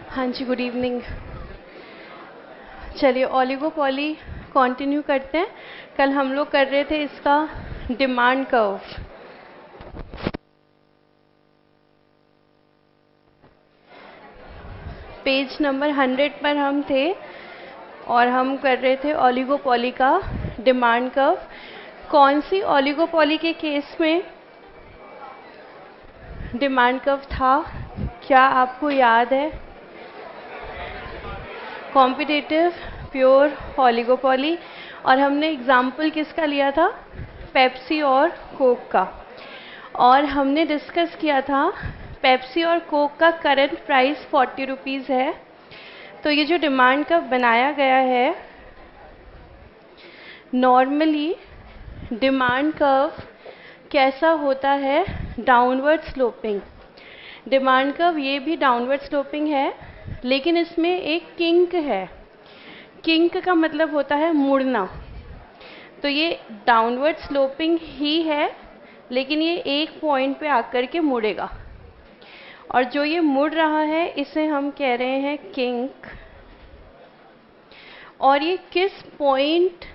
हाँ जी, good evening. चलिए oligopoly continue करते हैं। कल हम लोग कर रहे थे इसका डिमांड कर्व। पेज नंबर 100 पर हम थे और हम कर रहे थे ओलिगोपॉली का डिमांड कर्व। कौन सी ओलिगोपॉली के केस में डिमांड कर्व था, क्या आपको याद है? Competitive pure oligopoly. और हमने एग्जाम्पल किसका लिया था? पेप्सी और कोक का। और हमने डिस्कस किया था पेप्सी और कोक का करंट प्राइस 40 रुपीज़ है। तो ये जो डिमांड कर्व बनाया गया है, नॉर्मली डिमांड कर्व कैसा होता है? Downward sloping. डिमांड कर्व ये भी डाउनवर्ड स्लोपिंग है, लेकिन इसमें एक किंक है। किंक का मतलब होता है मुड़ना। तो ये डाउनवर्ड स्लोपिंग ही है, लेकिन ये एक पॉइंट पे आकर के मुड़ेगा। और जो ये मुड़ रहा है इसे हम कह रहे हैं किंक। और ये किस पॉइंट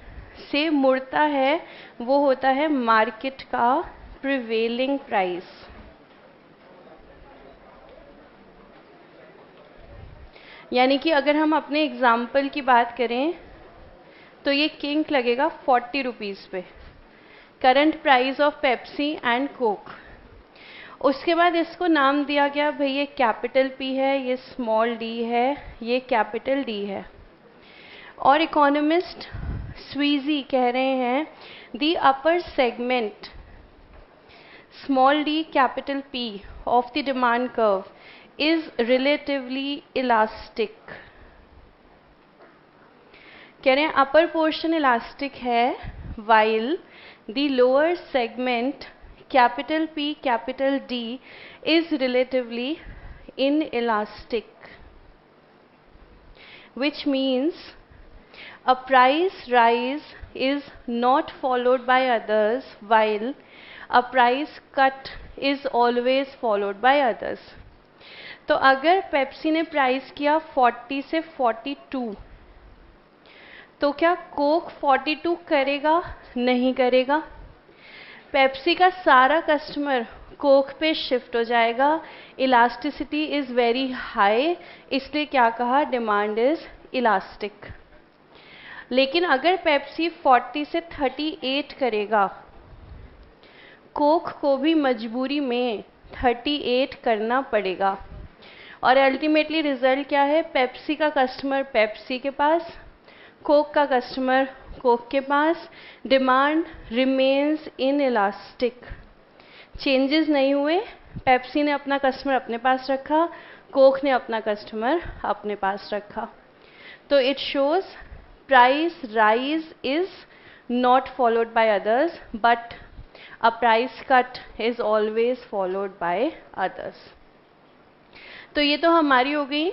से मुड़ता है? वो होता है मार्केट का प्रिवेलिंग प्राइस। यानी कि अगर हम अपने एग्जाम्पल की बात करें तो ये किंक लगेगा 40 रुपीज़ पे, current price of Pepsi and Coke. उसके बाद इसको नाम दिया गया, भाई ये कैपिटल पी है, ये स्मॉल डी है, ये कैपिटल डी है। और इकोनॉमिस्ट स्वीजी कह रहे हैं the upper segment small D capital P of the demand curve is relatively elastic। कह रहे हैं अपर पोर्शन इलास्टिक है, while the lower segment capital P capital D is relatively inelastic, which means a price rise is not followed by others while a price cut is always followed by others। तो अगर Pepsi ने price किया 40 से 42, तो क्या Coke 42 करेगा? नहीं करेगा। पेप्सी का सारा कस्टमर कोक पे शिफ्ट हो जाएगा। इलास्टिसिटी इज वेरी हाई, इसलिए क्या कहा? Demand is elastic. लेकिन अगर पेप्सी 40 से 38 करेगा, कोक को भी मजबूरी में 38 करना पड़ेगा। और अल्टीमेटली रिजल्ट क्या है? पेप्सी का कस्टमर पेप्सी के पास, कोक का कस्टमर कोक के पास। Demand remains inelastic, changes नहीं हुए। पेप्सी ने अपना कस्टमर अपने पास रखा, कोक ने अपना कस्टमर अपने पास रखा। तो it shows price rise is not followed by others, but a price cut is always followed by others. तो ये तो हमारी हो गई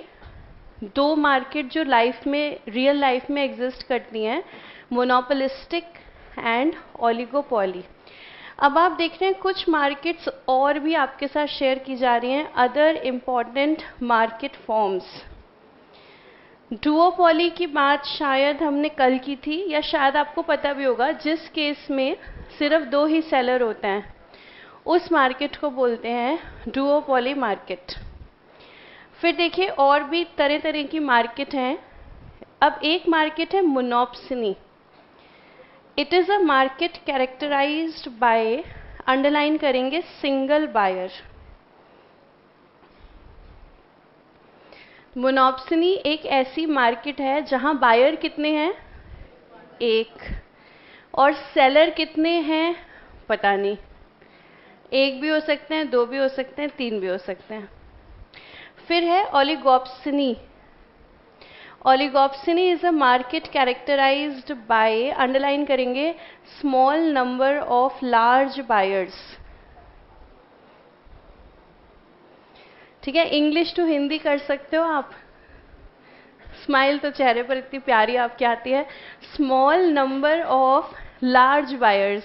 दो मार्केट जो लाइफ में, रियल लाइफ में एग्जिस्ट करती हैं, मोनोपोलिस्टिक एंड ओलिगोपॉली। अब आप देख रहे हैं कुछ मार्केट्स और भी आपके साथ शेयर की जा रही हैं, अदर इम्पॉर्टेंट मार्केट फॉर्म्स। डुओपॉली की बात शायद हमने कल की थी, या शायद आपको पता भी होगा, जिस केस में सिर्फ 2 ही सेलर होते हैं, उस मार्केट को बोलते हैं डुओपॉली मार्केट। फिर देखिए और भी तरह तरह की मार्केट हैं। अब एक मार्केट है monopsony. It is a market characterised by, underline करेंगे, सिंगल बायर। मोनोप्सनी एक ऐसी मार्केट है जहां बायर कितने हैं? एक। और सेलर कितने हैं? पता नहीं, एक भी हो सकते हैं, 2 भी हो सकते हैं, 3 भी हो सकते हैं। फिर है oligopsony. Oligopsony is a market characterised by, underline करेंगे, small number of large buyers. ठीक है, इंग्लिश टू हिंदी कर सकते हो आप। स्माइल तो चेहरे पर इतनी प्यारी आपकी आती है। Small number of large buyers.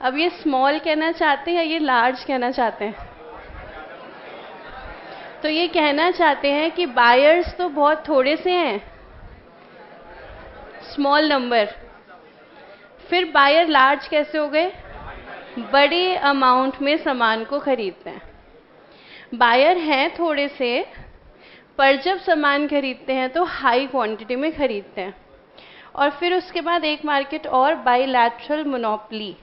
अब ये स्मॉल कहना चाहते हैं या ये लार्ज कहना चाहते हैं? तो ये कहना चाहते हैं कि बायर्स तो बहुत थोड़े से हैं, स्मॉल नंबर, फिर बायर लार्ज कैसे हो गए? बड़े अमाउंट में सामान को खरीदते हैं। बायर हैं थोड़े से, पर जब सामान खरीदते हैं तो हाई क्वांटिटी में खरीदते हैं। और फिर उसके बाद एक मार्केट और, bilateral monopoly.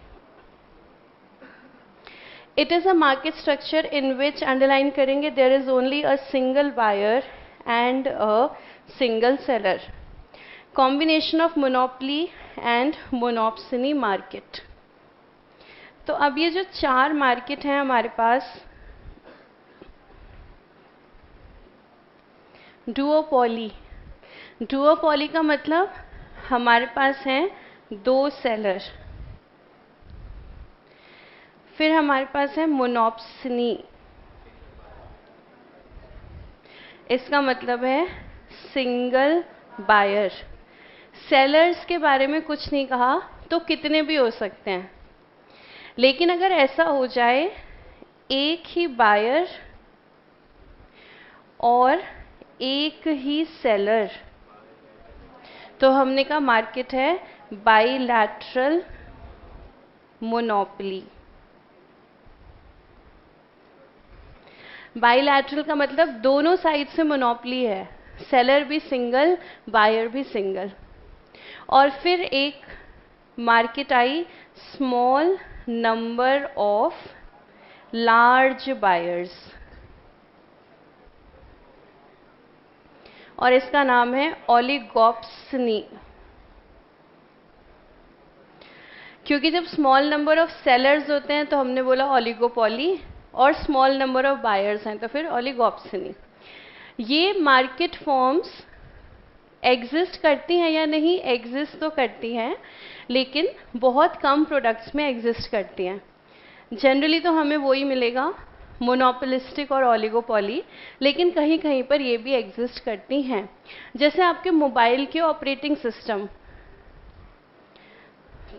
It is a market structure in which, underline करेंगे, there is only a single buyer and a single seller, combination of monopoly and monopsony market. तो अब ये जो 4 मार्केट हैं हमारे पास, डुओपोली। डुओपोली का मतलब हमारे पास हैं 2 सेलर। फिर हमारे पास है मोनोप्सनी, इसका मतलब है सिंगल बायर। सेलर्स के बारे में कुछ नहीं कहा, तो कितने भी हो सकते हैं, लेकिन अगर ऐसा हो जाए एक ही बायर और एक ही सेलर, तो हमने कहा मार्केट है बाइलैटरल मोनोपोली। बाइलैटरल का मतलब दोनों साइड से मोनोपोली है, सेलर भी सिंगल, बायर भी सिंगल। और फिर एक market I small number of large buyers, और इसका नाम है ओलिगोप्सनी। क्योंकि जब स्मॉल नंबर ऑफ सेलर्स होते हैं तो हमने बोला ओलिगोपोली, और स्मॉल नंबर ऑफ बायर्स हैं तो फिर ओलिगोप्सनी। ये मार्केट फॉर्म्स एग्जिस्ट करती हैं या नहीं? एग्जिस्ट तो करती हैं, लेकिन बहुत कम प्रोडक्ट्स में एग्जिस्ट करती हैं। जनरली तो हमें वही मिलेगा, मोनोपोलिस्टिक और ओलिगोपोली, लेकिन कहीं कहीं पर ये भी एग्जिस्ट करती हैं। जैसे आपके मोबाइल के ऑपरेटिंग सिस्टम,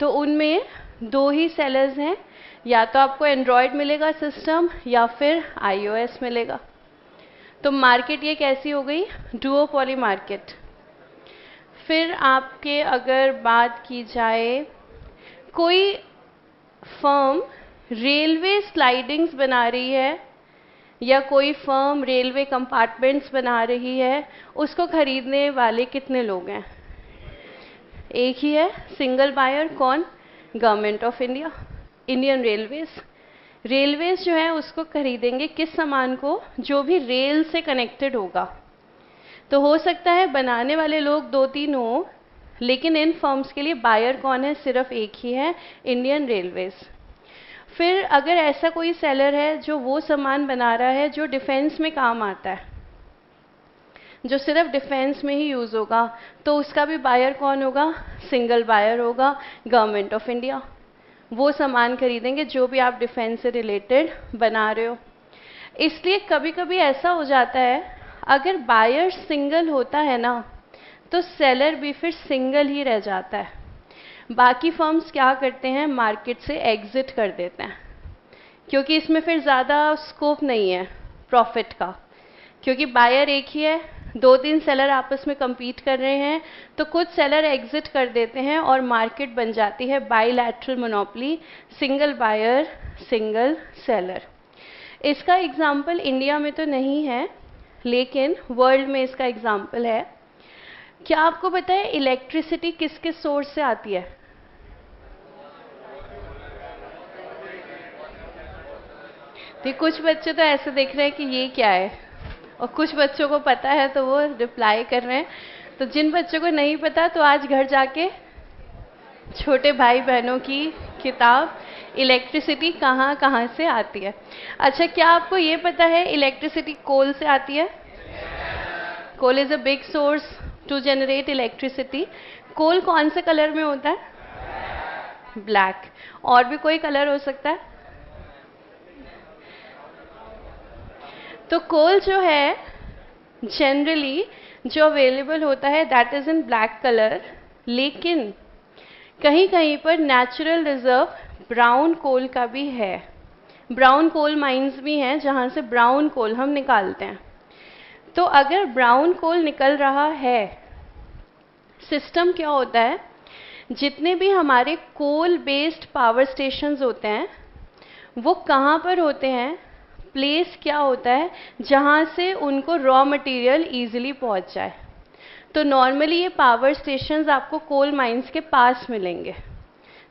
तो उनमें 2 ही सेलर्स हैं, या तो आपको एंड्रॉयड मिलेगा सिस्टम या फिर iOS मिलेगा। तो मार्केट ये कैसी हो गई? Duopoly market. फिर आपके अगर बात की जाए, कोई फर्म रेलवे स्लाइडिंग्स बना रही है या कोई फर्म रेलवे कंपार्टमेंट्स बना रही है, उसको खरीदने वाले कितने लोग हैं? एक ही है, सिंगल बायर। कौन? Government of India, Indian railways. Railways जो है उसको खरीदेंगे किस सामान को? जो भी रेल से कनेक्टेड होगा। तो हो सकता है बनाने वाले लोग 2-3 हो, लेकिन इन फर्म्स के लिए बायर कौन है? सिर्फ एक ही है, इंडियन रेलवेज। फिर अगर ऐसा कोई सेलर है जो वो सामान बना रहा है जो डिफेंस में काम आता है, जो सिर्फ डिफेंस में ही यूज़ होगा, तो उसका भी बायर कौन होगा? सिंगल बायर होगा, गवर्नमेंट ऑफ इंडिया। वो सामान खरीदेंगे जो भी आप डिफेंस से रिलेटेड बना रहे हो। इसलिए कभी कभी ऐसा हो जाता है, अगर बायर सिंगल होता है ना, तो सेलर भी फिर सिंगल ही रह जाता है। बाकी फर्म्स क्या करते हैं? मार्केट से एग्जिट कर देते हैं, क्योंकि इसमें फिर ज़्यादा स्कोप नहीं है प्रॉफिट का, क्योंकि बायर एक ही है, 2-3 सेलर आपस में compete कर रहे हैं, तो कुछ सेलर एग्जिट कर देते हैं और मार्केट बन जाती है bilateral monopoly, single buyer single seller. इसका एग्जाम्पल इंडिया में तो नहीं है, लेकिन वर्ल्ड में इसका एग्जाम्पल है। क्या आपको पता है इलेक्ट्रिसिटी किस किस सोर्स से आती है? तो कुछ बच्चे तो ऐसे देख रहे हैं कि ये क्या है, और कुछ बच्चों को पता है तो वो रिप्लाई कर रहे हैं। तो जिन बच्चों को नहीं पता, तो आज घर जाके छोटे भाई बहनों की किताब इलेक्ट्रिसिटी कहाँ कहाँ से आती है। अच्छा, क्या आपको ये पता है इलेक्ट्रिसिटी कोल से आती है? Coal is a big source to generate electricity. Coal कौन से कलर में होता है? ब्लैक। और भी कोई कलर हो सकता है? तो कोल जो है जनरली जो अवेलेबल होता है that is in black colour, लेकिन कहीं कहीं पर नेचुरल रिजर्व ब्राउन कोल का भी है। ब्राउन कोल माइंस भी हैं जहाँ से ब्राउन कोल हम निकालते हैं। तो अगर ब्राउन कोल निकल रहा है, सिस्टम क्या होता है, जितने भी हमारे कोल बेस्ड पावर स्टेशंस होते हैं वो कहाँ पर होते हैं, प्लेस क्या होता है जहाँ से उनको रॉ मटेरियल ईजिली पहुँच जाए। तो नॉर्मली ये पावर स्टेशंस आपको कोल माइंस के पास मिलेंगे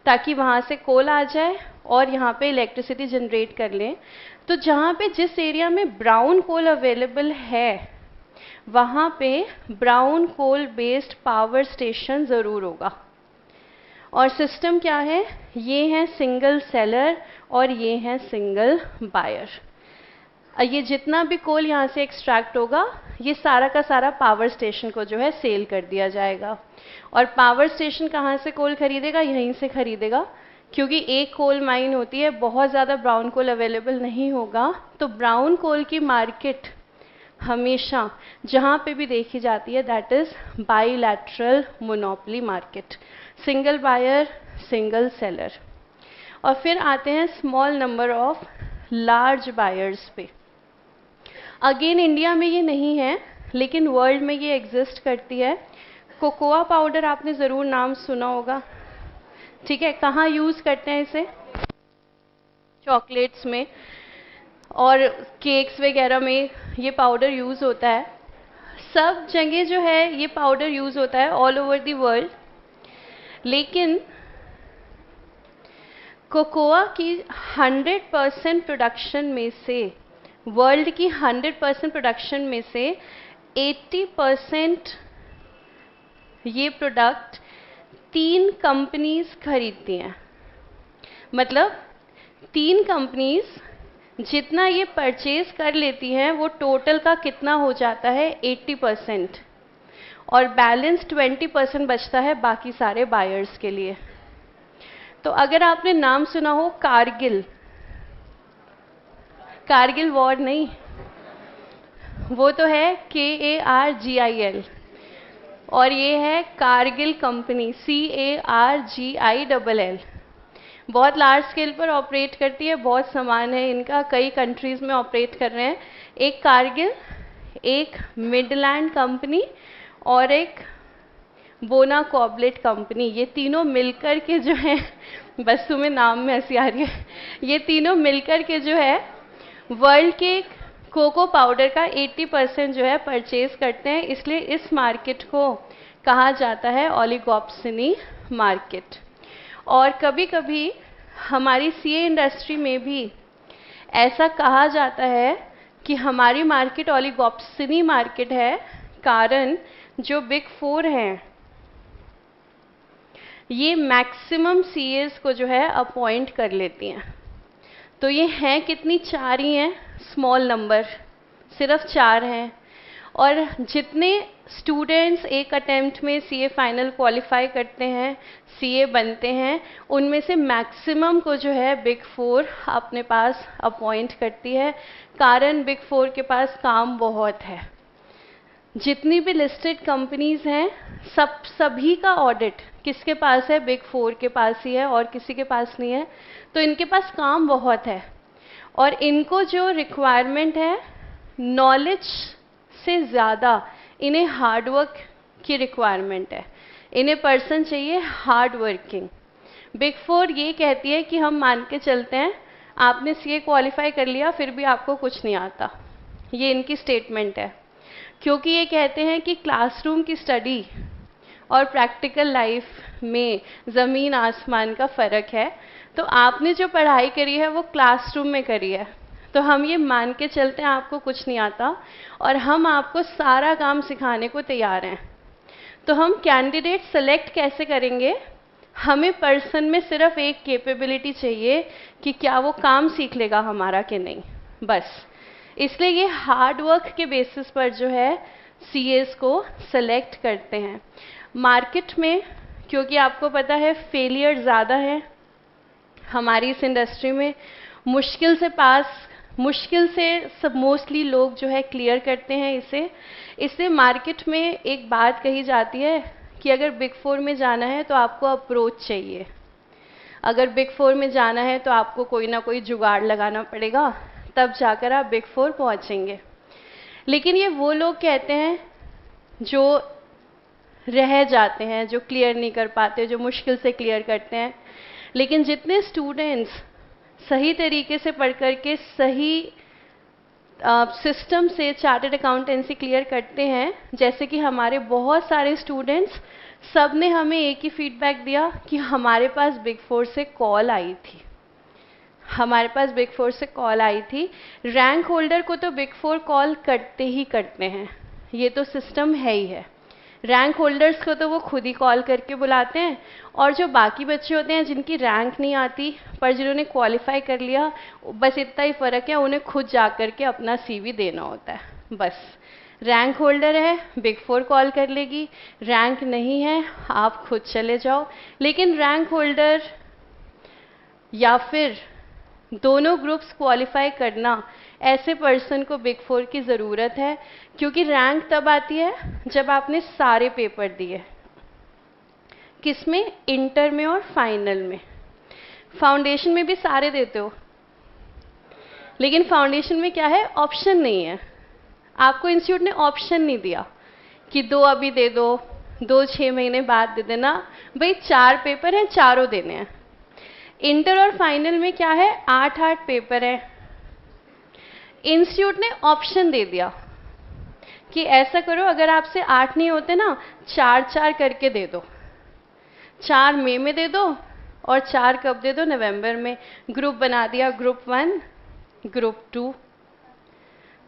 ताकि वहाँ से कोल आ जाए और यहाँ पे इलेक्ट्रिसिटी जनरेट कर लें। तो जहाँ पे जिस एरिया में ब्राउन कोल अवेलेबल है वहाँ पे brown coal based power station ज़रूर होगा। और सिस्टम क्या है, ये है सिंगल सेलर और ये है सिंगल बायर। ये जितना भी कोल यहाँ से एक्सट्रैक्ट होगा ये सारा का सारा पावर स्टेशन को जो है सेल कर दिया जाएगा। और पावर स्टेशन कहाँ से कोल खरीदेगा, यहीं से खरीदेगा, क्योंकि एक कोल माइन होती है, बहुत ज़्यादा ब्राउन कोल अवेलेबल नहीं होगा। तो ब्राउन कोल की मार्केट हमेशा जहाँ पे भी देखी जाती है that is bilateral monopoly market, single buyer single seller. और फिर आते हैं small number of large buyers पे। अगेन इंडिया में ये नहीं है लेकिन वर्ल्ड में ये एग्जिस्ट करती है। कोकोआ पाउडर आपने ज़रूर नाम सुना होगा, ठीक है। कहाँ यूज़ करते हैं इसे, चॉकलेट्स में और केक्स वगैरह में ये पाउडर यूज़ होता है। सब जगह जो है ये पाउडर यूज़ होता है ऑल ओवर दी वर्ल्ड। लेकिन कोकोआ की 100% प्रोडक्शन में से, वर्ल्ड की 100% प्रोडक्शन में से 80% ये प्रोडक्ट 3 कंपनीज खरीदती हैं। मतलब 3 कंपनीज जितना ये परचेज कर लेती हैं वो टोटल का कितना हो जाता है 80%, और बैलेंस 20% बचता है बाकी सारे बायर्स के लिए। तो अगर आपने नाम सुना हो कारगिल, कारगिल वॉर नहीं, वो तो है KARGIL, और ये है कारगिल कंपनी CARGILL। बहुत लार्ज स्केल पर ऑपरेट करती है, बहुत सामान है इनका, कई कंट्रीज़ में ऑपरेट कर रहे हैं। एक कारगिल, एक मिडलैंड कंपनी और एक बोना कॉबलेट कंपनी, ये तीनों मिलकर के जो है, बस तुम्हें नाम में हंसी आ रही है, ये तीनों मिलकर के जो है वर्ल्ड के कोको पाउडर का 80% जो है परचेज करते हैं। इसलिए इस मार्केट को कहा जाता है ओलिगोपोली मार्केट। और कभी कभी हमारी सीए इंडस्ट्री में भी ऐसा कहा जाता है कि हमारी मार्केट ओलिगोपोली मार्केट है, कारण जो बिग 4 हैं ये मैक्सिमम सीएस को जो है अपॉइंट कर लेती हैं। तो ये हैं कितनी, 4 ही हैं, स्मॉल नंबर, सिर्फ 4 हैं। और जितने स्टूडेंट्स एक अटेम्प्ट में सीए फाइनल क्वालिफाई करते हैं, सीए बनते हैं, उनमें से मैक्सिमम को जो है बिग 4 अपने पास अपॉइंट करती है, कारण बिग 4 के पास काम बहुत है। जितनी भी लिस्टेड कंपनीज हैं सभी का ऑडिट किसके पास है, बिग 4 के पास ही है और किसी के पास नहीं है। तो इनके पास काम बहुत है और इनको जो रिक्वायरमेंट है नॉलेज से ज़्यादा इन्हें हार्डवर्क की रिक्वायरमेंट है। इन्हें पर्सन चाहिए हार्ड वर्किंग। बिग 4 ये कहती है कि हम मान के चलते हैं आपने सीए क्वालिफाई कर लिया फिर भी आपको कुछ नहीं आता, ये इनकी स्टेटमेंट है। क्योंकि ये कहते हैं कि क्लासरूम की स्टडी और प्रैक्टिकल लाइफ में ज़मीन आसमान का फ़र्क है। तो आपने जो पढ़ाई करी है वो क्लासरूम में करी है, तो हम ये मान के चलते हैं आपको कुछ नहीं आता और हम आपको सारा काम सिखाने को तैयार हैं। तो हम कैंडिडेट सेलेक्ट कैसे करेंगे, हमें पर्सन में सिर्फ एक कैपेबिलिटी चाहिए कि क्या वो काम सीख लेगा हमारा कि नहीं, बस। इसलिए ये हार्ड वर्क के बेसिस पर जो है सीएस को सेलेक्ट करते हैं। मार्केट में क्योंकि आपको पता है फेलियर ज़्यादा है हमारी इस इंडस्ट्री में, मुश्किल से सब मोस्टली लोग जो है क्लियर करते हैं इसे। इससे मार्केट में एक बात कही जाती है कि अगर बिग 4 में जाना है तो आपको अप्रोच चाहिए, अगर बिग 4 में जाना है तो आपको कोई ना कोई जुगाड़ लगाना पड़ेगा, तब जाकर आप बिग 4 पहुंचेंगे। लेकिन ये वो लोग कहते हैं जो रह जाते हैं, जो क्लियर नहीं कर पाते, जो मुश्किल से क्लियर करते हैं। लेकिन जितने स्टूडेंट्स सही तरीके से पढ़ करके सही सिस्टम से चार्टर्ड अकाउंटेंसी क्लियर करते हैं, जैसे कि हमारे बहुत सारे स्टूडेंट्स, सब ने हमें एक ही फीडबैक दिया कि हमारे पास बिग फोर से कॉल आई थी, हमारे पास बिग फोर से कॉल आई थी। रैंक होल्डर को तो बिग फोर कॉल करते ही करते हैं, ये तो सिस्टम है ही है। रैंक होल्डर्स को तो वो खुद ही कॉल करके बुलाते हैं, और जो बाकी बच्चे होते हैं जिनकी रैंक नहीं आती पर जिन्होंने क्वालिफाई कर लिया, बस इतना ही फ़र्क है, उन्हें खुद जा कर के अपना CV देना होता है बस। रैंक होल्डर है, बिग फोर कॉल कर लेगी, रैंक नहीं है आप खुद चले जाओ। लेकिन रैंक होल्डर या फिर दोनों ग्रुप्स क्वालिफाई करना, ऐसे पर्सन को बिग फोर की ज़रूरत है, क्योंकि रैंक तब आती है जब आपने सारे पेपर दिए। किसमें? इंटर में और फाइनल में। फाउंडेशन में भी सारे देते हो, लेकिन फाउंडेशन में क्या है? ऑप्शन नहीं है। आपको इंस्टीट्यूट ने ऑप्शन नहीं दिया कि 2 अभी दे दो, 2 6 महीने बाद दे देना। भाई 4 पेपर हैं, चारों देने हैं। इंटर और फाइनल में क्या है? 8-8 पेपर है। इंस्टीट्यूट ने ऑप्शन दे दिया कि ऐसा करो, अगर आपसे 8 नहीं होते ना, 4-4 करके दे दो। 4 मई में दे दो और 4 कब दे दो? नवंबर में। ग्रुप बना दिया, ग्रुप 1, ग्रुप 2।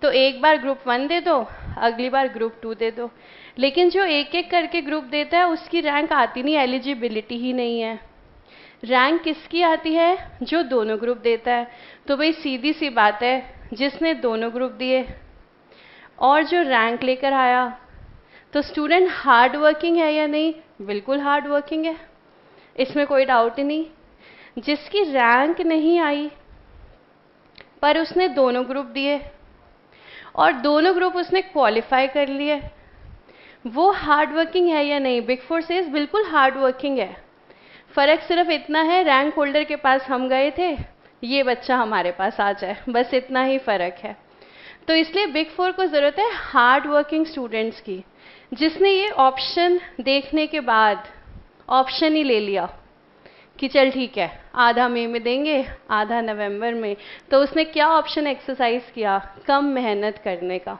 तो एक बार ग्रुप 1 दे दो, अगली बार ग्रुप 2 दे दो। लेकिन जो एक एक करके ग्रुप देता है उसकी रैंक आती नहीं, एलिजिबिलिटी ही नहीं है। रैंक किसकी आती है? जो दोनों ग्रुप देता है। तो भाई सीधी सी बात है, जिसने दोनों ग्रुप दिए और जो रैंक लेकर आया, तो स्टूडेंट हार्ड वर्किंग है या नहीं? बिल्कुल हार्ड वर्किंग है, इसमें कोई डाउट ही नहीं। जिसकी रैंक नहीं आई पर उसने दोनों ग्रुप दिए और दोनों ग्रुप उसने क्वालिफाई कर लिए, वो हार्ड वर्किंग है या नहीं? बिग फोर सेज बिल्कुल हार्ड वर्किंग है। फ़र्क सिर्फ इतना है, रैंक होल्डर के पास हम गए थे, ये बच्चा हमारे पास आ जाए, बस इतना ही फ़र्क है। तो इसलिए बिग फोर को ज़रूरत है हार्ड वर्किंग स्टूडेंट्स की, जिसने ये ऑप्शन देखने के बाद ऑप्शन ही ले लिया कि चल ठीक है, आधा मई में देंगे, आधा नवंबर में। तो उसने क्या ऑप्शन एक्सरसाइज किया? कम मेहनत करने का।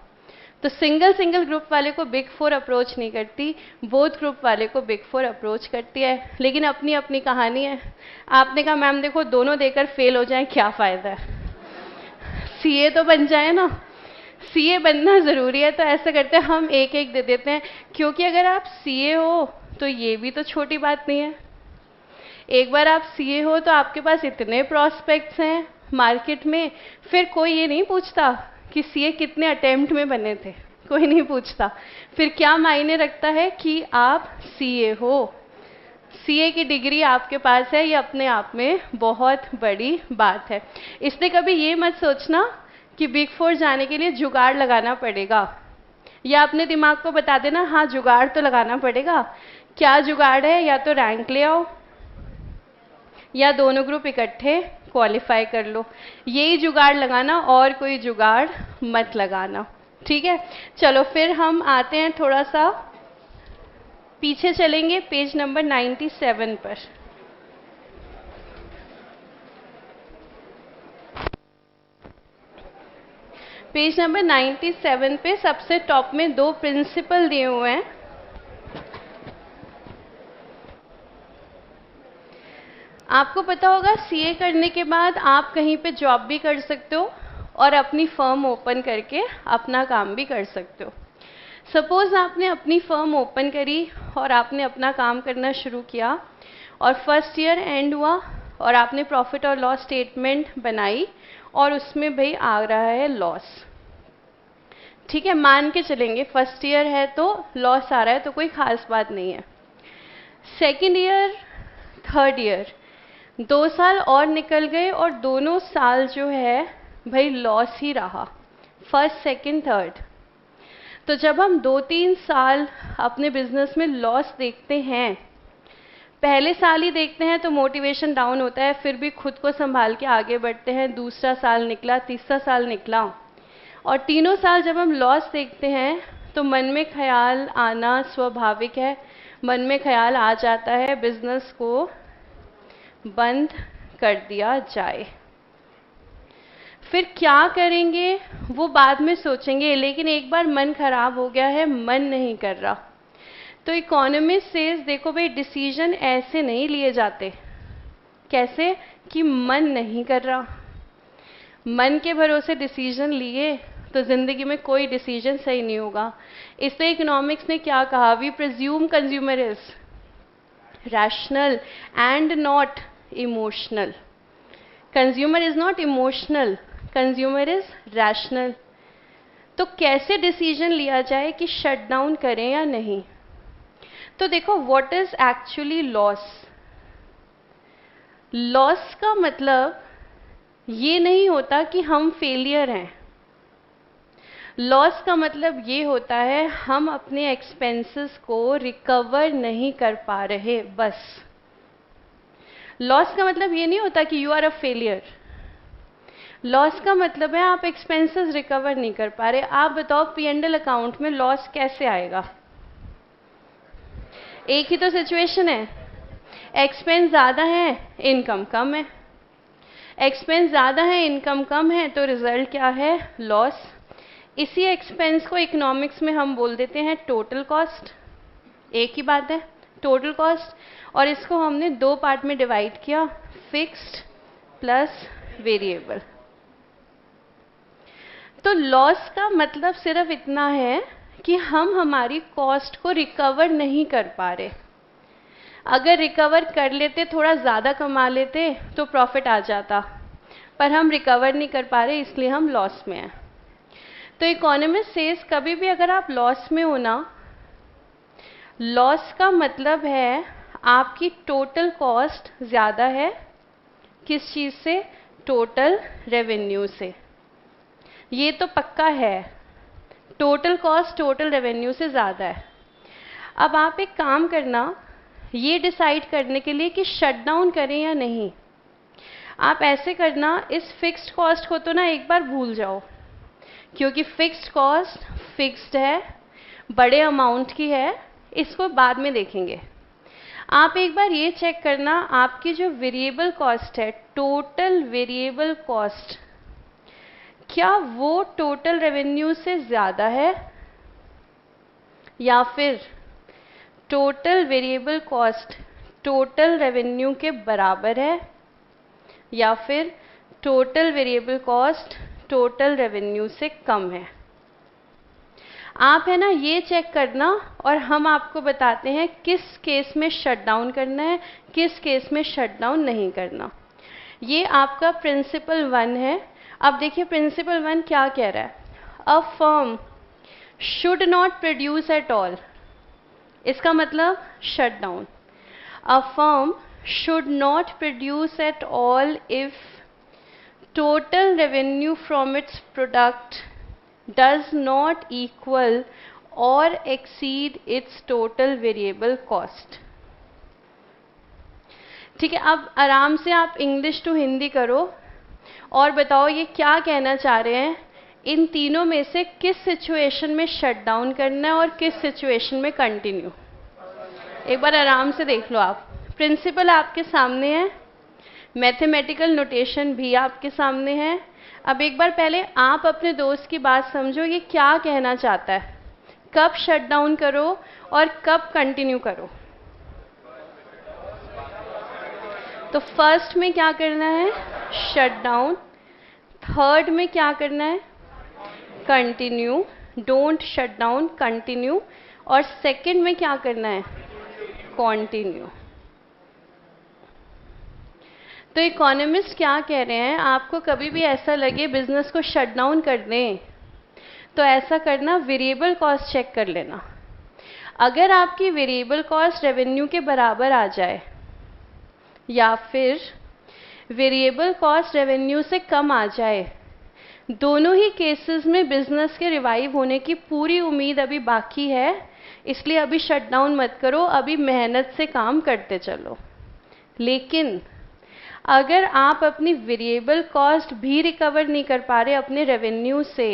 तो सिंगल ग्रुप वाले को बिग फोर अप्रोच नहीं करती, बोथ ग्रुप वाले को बिग फोर अप्रोच करती है। लेकिन अपनी अपनी कहानी है। आपने कहा मैम देखो दोनों देकर फेल हो जाएं, क्या फ़ायदा है? CA तो बन जाए ना, CA बनना ज़रूरी है। तो ऐसा करते हैं हम एक एक दे देते हैं, क्योंकि अगर आप CA हो तो ये भी तो छोटी बात नहीं है। एक बार आप CA हो तो आपके पास इतने प्रॉस्पेक्ट्स हैं मार्केट में, फिर कोई ये नहीं पूछता कि CA कितने अटेम्प्ट में बने थे, कोई नहीं पूछता। फिर क्या मायने रखता है कि आप CA हो? CA की डिग्री आपके पास है, ये अपने आप में बहुत बड़ी बात है। इसलिए कभी ये मत सोचना कि बिग फोर जाने के लिए जुगाड़ लगाना पड़ेगा, या अपने दिमाग को बता देना हाँ जुगाड़ तो लगाना पड़ेगा। क्या जुगाड़ है? या तो रैंक ले आओ या दोनों ग्रुप इकट्ठे क्वालिफाई कर लो, यही जुगाड़ लगाना, और कोई जुगाड़ मत लगाना। ठीक है, चलो फिर हम आते हैं, थोड़ा सा पीछे चलेंगे, पेज नंबर 97 पर। पेज नंबर 97 पे सबसे टॉप में 2 प्रिंसिपल दिए हुए हैं। आपको पता होगा CA करने के बाद आप कहीं पे जॉब भी कर सकते हो और अपनी फर्म ओपन करके अपना काम भी कर सकते हो। सपोज़ आपने अपनी फर्म ओपन करी और आपने अपना काम करना शुरू किया और फर्स्ट ईयर एंड हुआ और आपने प्रॉफिट और लॉस स्टेटमेंट बनाई और उसमें भाई आ रहा है लॉस। ठीक है, मान के चलेंगे फर्स्ट ईयर है तो लॉस आ रहा है, तो कोई ख़ास बात नहीं है। सेकेंड ईयर, थर्ड ईयर, 2 साल और निकल गए और दोनों साल जो है भाई लॉस ही रहा, फर्स्ट सेकंड थर्ड। तो जब हम 2-3 साल अपने बिजनेस में लॉस देखते हैं, पहले साल ही देखते हैं तो मोटिवेशन डाउन होता है, फिर भी खुद को संभाल के आगे बढ़ते हैं। दूसरा साल निकला, तीसरा साल निकला और तीनों साल जब हम लॉस देखते हैं तो मन में ख्याल आना स्वाभाविक है, मन में ख्याल आ जाता है बिजनेस को बंद कर दिया जाए। फिर क्या करेंगे वो बाद में सोचेंगे, लेकिन एक बार मन खराब हो गया है, मन नहीं कर रहा। तो इकोनॉमिस्ट सेज देखो भाई, डिसीजन ऐसे नहीं लिए जाते। कैसे? कि मन नहीं कर रहा, मन के भरोसे डिसीजन लिए तो जिंदगी में कोई डिसीजन सही नहीं होगा। इसलिए इकोनॉमिक्स ने क्या कहा? We presume consumer is rational and not emotional. Consumer is not emotional, consumer is rational. तो कैसे डिसीजन लिया जाए कि शट डाउन करें या नहीं? तो देखो, what is actually loss? Loss का मतलब ये नहीं होता कि हम फेलियर हैं। लॉस का मतलब ये होता है हम अपने एक्सपेंसेस को रिकवर नहीं कर पा रहे, बस। लॉस का मतलब ये नहीं होता कि you are a failure. Loss का मतलब है आप एक्सपेंसेस रिकवर नहीं कर पा रहे। आप बताओ, P&L अकाउंट में लॉस कैसे आएगा? एक ही तो सिचुएशन है, एक्सपेंस ज़्यादा है, इनकम कम है। एक्सपेंस ज़्यादा है, इनकम कम है, तो रिजल्ट क्या है? लॉस। इसी एक्सपेंस को इकोनॉमिक्स में हम बोल देते हैं टोटल कॉस्ट। एक ही बात है, टोटल कॉस्ट। और इसको हमने दो पार्ट में डिवाइड किया, फिक्स्ड प्लस वेरिएबल। तो लॉस का मतलब सिर्फ इतना है कि हम हमारी कॉस्ट को रिकवर नहीं कर पा रहे। अगर रिकवर कर लेते, थोड़ा ज़्यादा कमा लेते तो प्रॉफिट आ जाता, पर हम रिकवर नहीं कर पा रहे, इसलिए हम लॉस में हैं। तो इकोनॉमिस्ट सेज कभी भी अगर आप लॉस में हो ना, लॉस का मतलब है आपकी टोटल कॉस्ट ज़्यादा है। किस चीज़ से? टोटल रेवेन्यू से। ये तो पक्का है, टोटल कॉस्ट टोटल रेवेन्यू से ज़्यादा है। अब आप एक काम करना, ये डिसाइड करने के लिए कि शट डाउन करें या नहीं, आप ऐसे करना, इस फिक्स्ड कॉस्ट को तो ना एक बार भूल जाओ, क्योंकि फिक्स्ड कॉस्ट फिक्स्ड है, बड़े अमाउंट की है, इसको बाद में देखेंगे। आप एक बार ये चेक करना, आपकी जो वेरिएबल कॉस्ट है, टोटल वेरिएबल कॉस्ट, क्या वो टोटल रेवेन्यू से ज़्यादा है, या फिर total variable cost total revenue के बराबर है, या फिर total variable cost total revenue से कम है। आप है ना ये चेक करना, और हम आपको बताते हैं किस केस में शट डाउन करना है, किस केस में शट डाउन नहीं करना। ये आपका प्रिंसिपल 1 है। अब देखिए प्रिंसिपल 1 क्या कह रहा है? A firm should not produce at all. इसका मतलब shut down. A firm should not produce at all if total revenue from its product does not equal or exceed its total variable cost। ठीक है, अब आराम से आप English to Hindi करो और बताओ ये क्या कहना चाह रहे हैं। इन तीनों में से किस सिचुएशन में शट डाउन करना है और किस सिचुएशन में कंटिन्यू? एक बार आराम से देख लो आप। प्रिंसिपल आपके सामने है, मैथमेटिकल नोटेशन भी आपके सामने है। अब एक बार पहले आप अपने दोस्त की बात समझो, ये क्या कहना चाहता है, कब शट डाउन करो और कब कंटिन्यू करो। तो फर्स्ट में क्या करना है? Shut down. थर्ड में क्या करना है? Continue. Don't shut down, continue. और सेकंड में क्या करना है? कंटिन्यू। तो इकोनॉमिस्ट क्या कह रहे हैं, आपको कभी भी ऐसा लगे बिजनेस को शट डाउन कर दें, तो ऐसा करना, वेरिएबल कॉस्ट चेक कर लेना। अगर आपकी वेरिएबल कॉस्ट रेवेन्यू के बराबर आ जाए, या फिर वेरिएबल कॉस्ट रेवेन्यू से कम आ जाए, दोनों ही केसेस में बिजनेस के रिवाइव होने की पूरी उम्मीद अभी बाकी है, इसलिए अभी शट डाउन मत करो, अभी मेहनत से काम करते चलो। लेकिन अगर आप अपनी वेरिएबल कॉस्ट भी रिकवर नहीं कर पा रहे अपने रेवेन्यू से,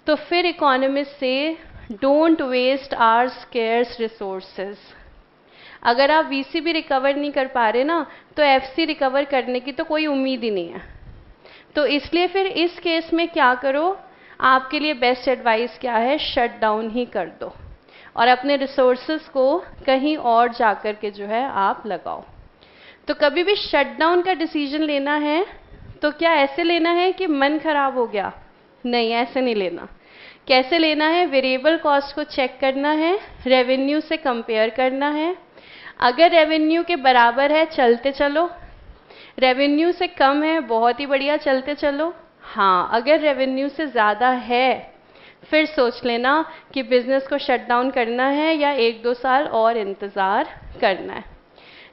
तो फिर इकोनॉमिस्ट से don't waste our scarce resources. अगर आप वीसी भी रिकवर नहीं कर पा रहे ना, तो एफसी रिकवर करने की तो कोई उम्मीद ही नहीं है। तो इसलिए फिर इस केस में क्या करो, आपके लिए बेस्ट एडवाइस क्या है, शट डाउन ही कर दो और अपने रिसोर्सेज को कहीं और जाकर के जो है आप लगाओ। तो कभी भी शट डाउन का डिसीजन लेना है तो क्या ऐसे लेना है कि मन खराब हो गया, नहीं, ऐसे नहीं लेना। कैसे लेना है, वेरिएबल कॉस्ट को चेक करना है, रेवेन्यू से कंपेयर करना है। अगर रेवेन्यू के बराबर है चलते चलो, रेवेन्यू से कम है बहुत ही बढ़िया, चलते चलो। हाँ, अगर रेवेन्यू से ज़्यादा है फिर सोच लेना कि बिजनेस को शट डाउन करना है या 1-2 साल और इंतज़ार करना है।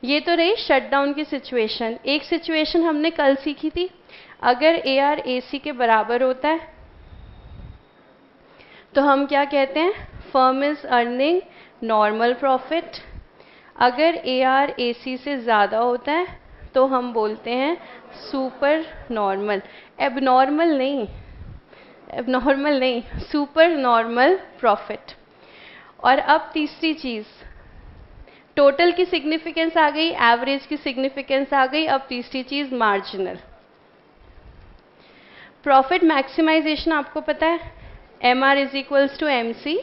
ये तो रही शट डाउन की सिचुएशन। एक सिचुएशन हमने कल सीखी थी, अगर AR AC के बराबर होता है तो हम क्या कहते हैं, firm is earning normal profit. अगर AR AC से ज़्यादा होता है तो हम बोलते हैं सुपर नॉर्मल, एबनॉर्मल नहीं, एबनॉर्मल नहीं, सुपर नॉर्मल प्रॉफिट। और अब तीसरी चीज़, टोटल की सिग्निफिकेंस आ गई, एवरेज की सिग्निफिकेंस आ गई, अब तीसरी चीज़ मार्जिनल। प्रॉफिट मैक्सिमाइजेशन आपको पता है, MR is equals to MC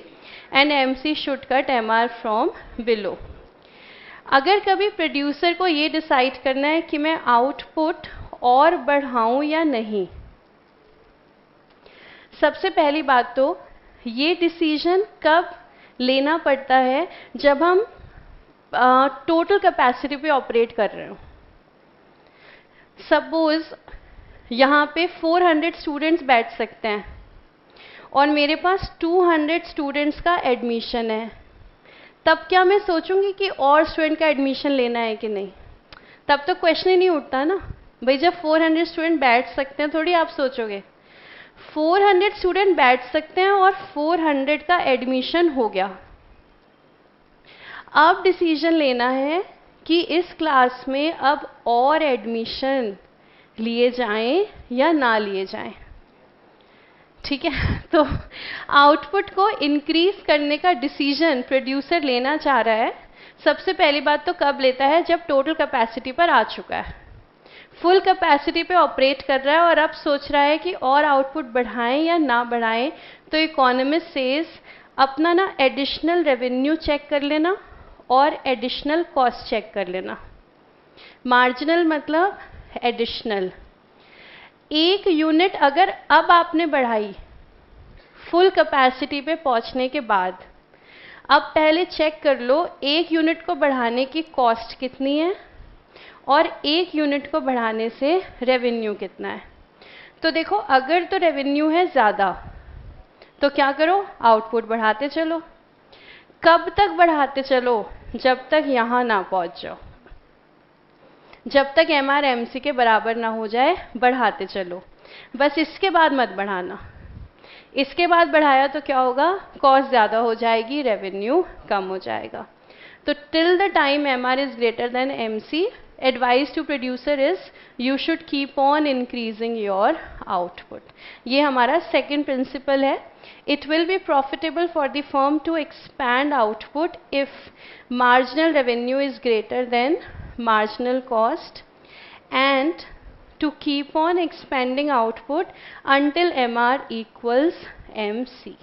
and MC should cut MR from below. अगर कभी प्रोड्यूसर को ये डिसाइड करना है कि मैं आउटपुट और बढ़ाऊं या नहीं, सबसे पहली बात तो ये डिसीजन कब लेना पड़ता है, जब हम टोटल कैपेसिटी पे ऑपरेट कर रहे हो। सपोज यहाँ पे 400 स्टूडेंट्स बैठ सकते हैं और मेरे पास 200 स्टूडेंट्स का एडमिशन है, तब क्या मैं सोचूंगी कि और स्टूडेंट का एडमिशन लेना है कि नहीं? तब तो क्वेश्चन ही नहीं उठता ना भाई। जब 400 स्टूडेंट बैठ सकते हैं, थोड़ी आप सोचोगे 400 स्टूडेंट बैठ सकते हैं और 400 का एडमिशन हो गया। अब डिसीजन लेना है कि इस क्लास में अब और एडमिशन लिए जाएं या ना लिए जाएं। ठीक है, तो आउटपुट को इंक्रीज करने का डिसीजन प्रोड्यूसर लेना चाह रहा है। सबसे पहली बात तो कब लेता है, जब टोटल कैपेसिटी पर आ चुका है, फुल कैपेसिटी पे ऑपरेट कर रहा है और अब सोच रहा है कि और आउटपुट बढ़ाएं या ना बढ़ाएं। तो इकोनॉमिस्ट सेज अपना ना एडिशनल रेवेन्यू चेक कर लेना और एडिशनल कॉस्ट चेक कर लेना। मार्जिनल मतलब एडिशनल। एक यूनिट अगर अब आपने बढ़ाई फुल कैपेसिटी पे पहुंचने के बाद, अब पहले चेक कर लो एक यूनिट को बढ़ाने की कॉस्ट कितनी है और एक यूनिट को बढ़ाने से रेवेन्यू कितना है। तो देखो, अगर तो रेवेन्यू है ज़्यादा तो क्या करो, आउटपुट बढ़ाते चलो। कब तक बढ़ाते चलो, जब तक यहाँ ना पहुँच जाओ, जब तक MR MC के बराबर ना हो जाए बढ़ाते चलो, बस इसके बाद मत बढ़ाना। इसके बाद बढ़ाया तो क्या होगा, कॉस्ट ज़्यादा हो जाएगी, रेवेन्यू कम हो जाएगा। तो till the time MR is greater than MC, advice to producer is you should keep on increasing your output. ये हमारा second principle है। It will be profitable for the firm to expand output if marginal revenue is greater than marginal cost, and to keep on expanding output until MR equals MC.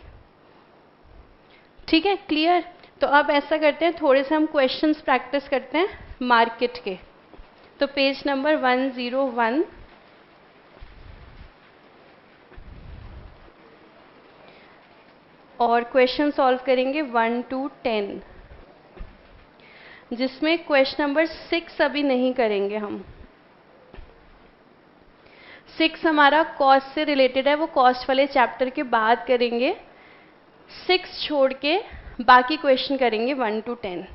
ठीक है, clear? तो अब ऐसा करते हैं, थोड़े से हम क्वेश्चंस प्रैक्टिस करते हैं मार्केट के। तो पेज नंबर 101, और क्वेश्चन सॉल्व करेंगे 1 to 10, जिसमें क्वेश्चन नंबर 6 अभी नहीं करेंगे हम। 6 हमारा कॉस्ट से रिलेटेड है, वो कॉस्ट वाले चैप्टर के बाद करेंगे। 6 छोड़ के बाकी क्वेश्चन करेंगे 1 to 10।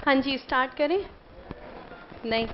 हाँ जी, स्टार्ट करें? नहीं।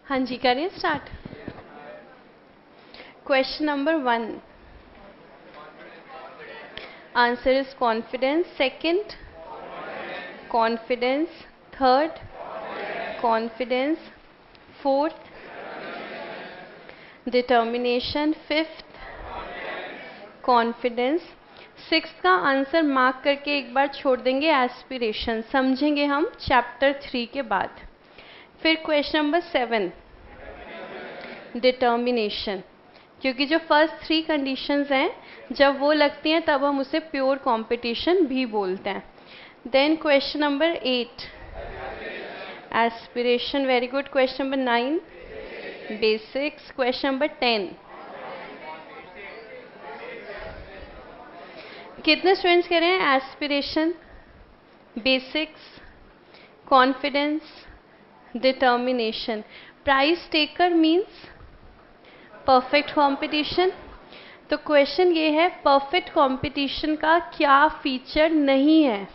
हाँ जी, करें start. Question number 1, answer is confidence. Second, confidence. Third, confidence. Fourth, determination. Fifth, confidence. Six का आंसर मार्क करके एक बार छोड़ देंगे, एस्पिरेशन। समझेंगे हम चैप्टर 3 के बाद। फिर क्वेश्चन नंबर 7, डिटर्मिनेशन। क्योंकि जो फर्स्ट 3 कंडीशंस हैं, जब वो लगती हैं तब हम उसे प्योर कंपटीशन भी बोलते हैं। Then question number 8, aspiration. Very good. Question number 9, basics. Question number 10, कितने स्टूडेंट्स कह रहे हैं aspiration, basics, confidence, determination. Price taker means perfect competition. तो क्वेश्चन ये है, परफेक्ट कंपटीशन का क्या फीचर नहीं है?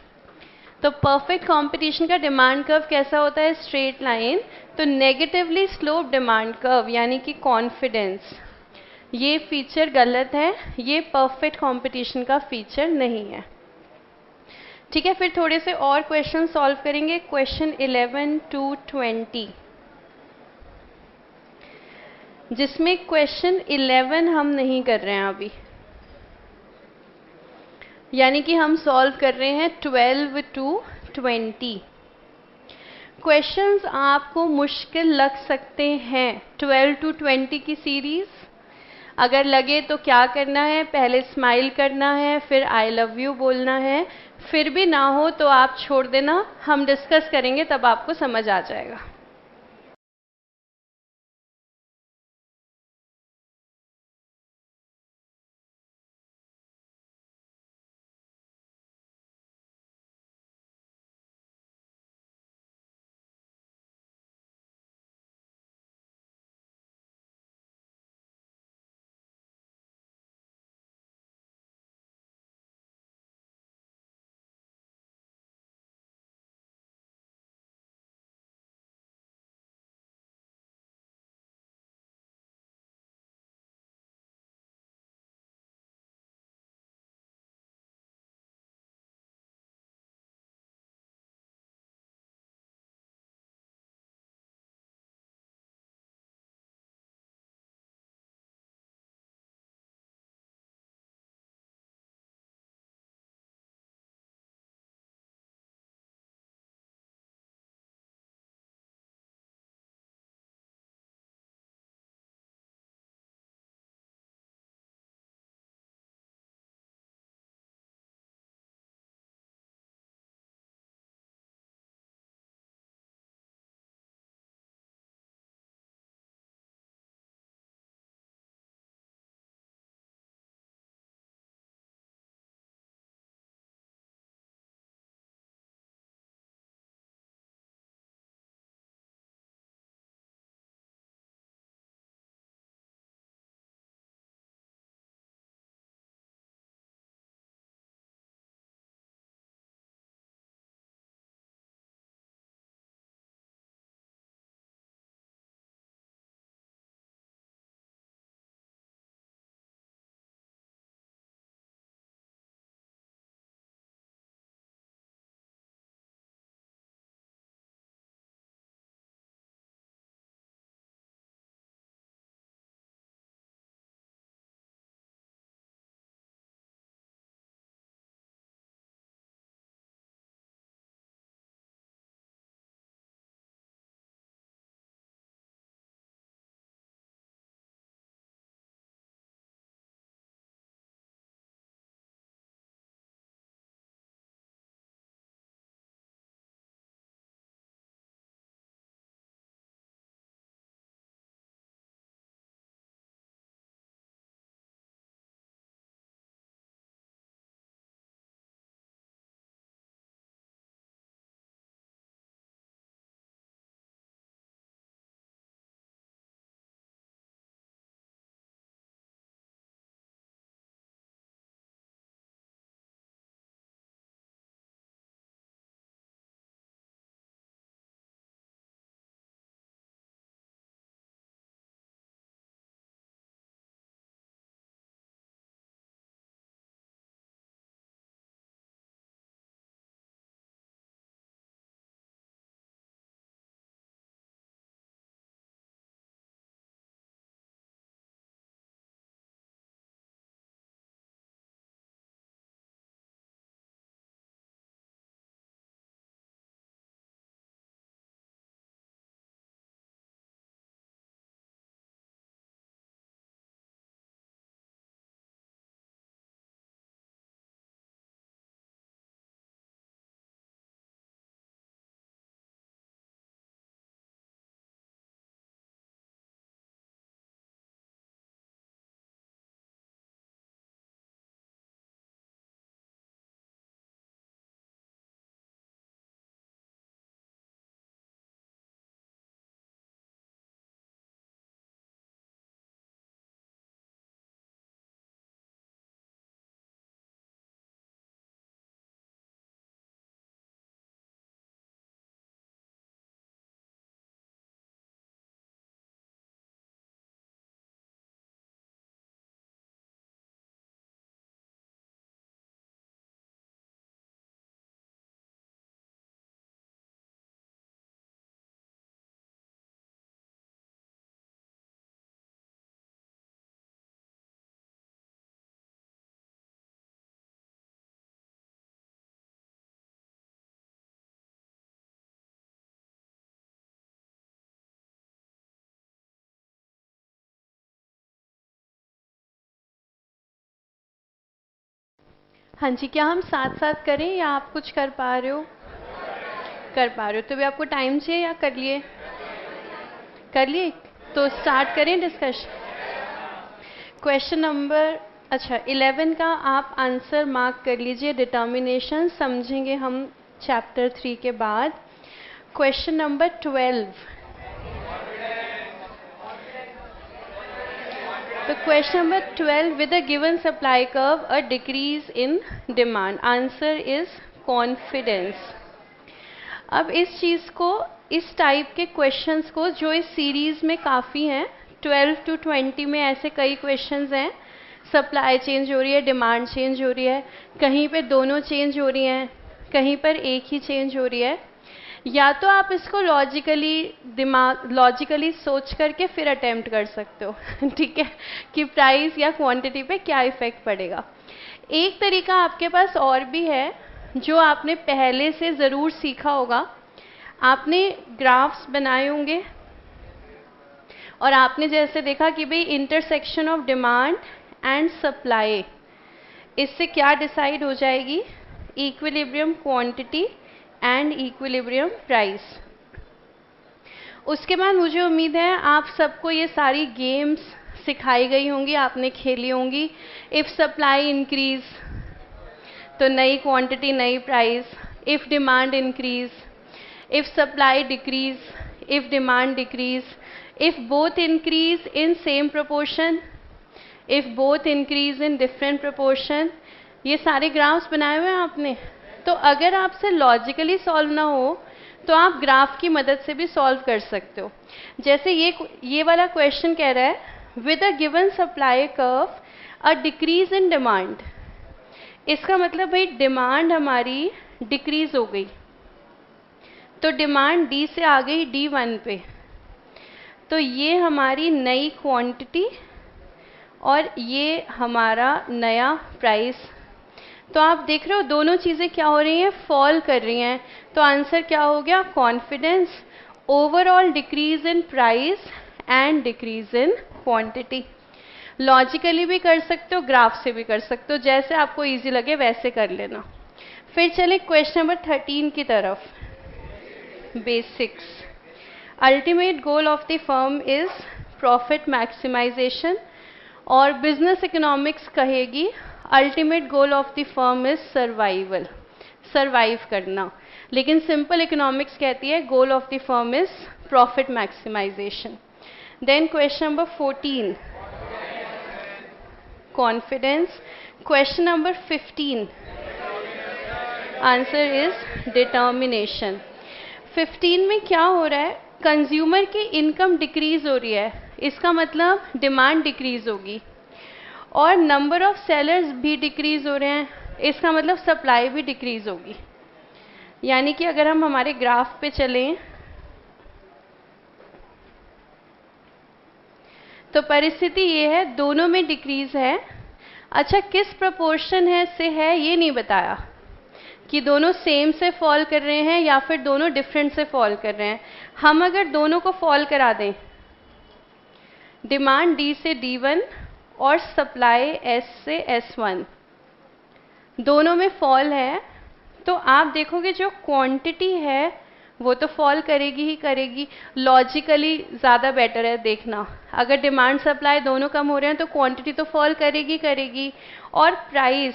तो परफेक्ट कंपटीशन का डिमांड कर्व कैसा होता है? Straight line. तो नेगेटिवली स्लोप डिमांड कर्व यानी कि कॉन्फिडेंस, ये फीचर गलत है, ये परफेक्ट कंपटीशन का फीचर नहीं है। ठीक है, फिर थोड़े से और क्वेश्चन सॉल्व करेंगे। क्वेश्चन 11 to 20, जिसमें क्वेश्चन 11 हम नहीं कर रहे हैं अभी, यानी कि हम सॉल्व कर रहे हैं 12 to 20। क्वेश्चंस आपको मुश्किल लग सकते हैं 12 to 20 की सीरीज। अगर लगे तो क्या करना है, पहले स्माइल करना है, फिर आई लव यू बोलना है। फिर भी ना हो तो आप छोड़ देना, हम डिस्कस करेंगे तब आपको समझ आ जाएगा। हाँ जी, क्या हम साथ साथ करें या आप कुछ कर पा रहे हो? कर पा रहे हो तो भी आपको टाइम चाहिए या कर लिए? कर लिए तो स्टार्ट करें डिस्कशन। क्वेश्चन नंबर 11 का आप आंसर मार्क कर लीजिए, डिटर्मिनेशन समझेंगे हम चैप्टर 3 के बाद। क्वेश्चन नंबर 12, तो question number 12, with a given supply curve a decrease in demand, answer is confidence. अब इस चीज़ को, इस टाइप के क्वेश्चंस को जो इस सीरीज में काफ़ी हैं, 12 to 20 में ऐसे कई क्वेश्चंस हैं, सप्लाई चेंज हो रही है, डिमांड चेंज हो रही है, कहीं पे दोनों चेंज हो रही हैं, कहीं पर एक ही चेंज हो रही है। या तो आप इसको लॉजिकली सोच करके फिर अटेम्प्ट कर सकते हो ठीक है, कि प्राइस या क्वांटिटी पे क्या इफेक्ट पड़ेगा। एक तरीका आपके पास और भी है जो आपने पहले से ज़रूर सीखा होगा। आपने ग्राफ्स बनाए होंगे और आपने जैसे देखा कि भाई intersection of demand and supply, इससे क्या डिसाइड हो जाएगी? Equilibrium quantity and equilibrium price. उसके बाद मुझे उम्मीद है आप सबको ये सारी गेम्स सिखाई गई होंगी, आपने खेली होंगी। इफ सप्लाई इंक्रीज तो नई क्वांटिटी नई price, if demand increase, if supply decrease, if demand decrease, if both increase in same proportion, if both increase in different proportion. ये सारे ग्राफ्स बनाए हुए हैं आपने। तो अगर आपसे लॉजिकली सॉल्व ना हो तो आप ग्राफ की मदद से भी सॉल्व कर सकते हो। जैसे ये वाला क्वेश्चन कह रहा है, with a given supply curve a decrease in demand. इसका मतलब भाई डिमांड हमारी डिक्रीज हो गई, तो डिमांड डी से आ गई D1 पे, तो ये हमारी नई क्वांटिटी और ये हमारा नया प्राइस। तो आप देख रहे हो दोनों चीज़ें क्या हो रही हैं? फॉल कर रही हैं। तो आंसर क्या हो गया? Confidence, overall decrease in price and decrease in quantity. Logically भी कर सकते हो, ग्राफ से भी कर सकते हो, जैसे आपको इजी लगे वैसे कर लेना। फिर चले क्वेश्चन नंबर 13 की तरफ। Basics. Ultimate goal of the firm is profit maximisation, और बिजनेस इकोनॉमिक्स कहेगी ultimate goal of the firm is survival, survive करना। लेकिन सिंपल इकोनॉमिक्स कहती है goal of the firm is profit maximisation. Then question number 14, confidence. Question number 15, answer is determination. 15 में क्या हो रहा है? कंज्यूमर की इनकम डिक्रीज हो रही है, इसका मतलब डिमांड डिक्रीज होगी, और नंबर ऑफ सेलर्स भी डिक्रीज हो रहे हैं, इसका मतलब सप्लाई भी डिक्रीज होगी। यानी कि अगर हम हमारे ग्राफ पे चलें तो परिस्थिति ये है, दोनों में डिक्रीज है। अच्छा, किस प्रोपोर्शन है से है ये नहीं बताया कि दोनों सेम से फॉल कर रहे हैं या फिर दोनों डिफरेंट से फॉल कर रहे हैं। हम अगर दोनों को फॉल करा दें, डिमांड D से D1 और सप्लाई S से S1, दोनों में फॉल है, तो आप देखोगे जो क्वांटिटी है वो तो फॉल करेगी ही करेगी। लॉजिकली ज़्यादा बेटर है देखना, अगर डिमांड सप्लाई दोनों कम हो रहे हैं तो क्वांटिटी तो फॉल करेगी करेगी। और प्राइस,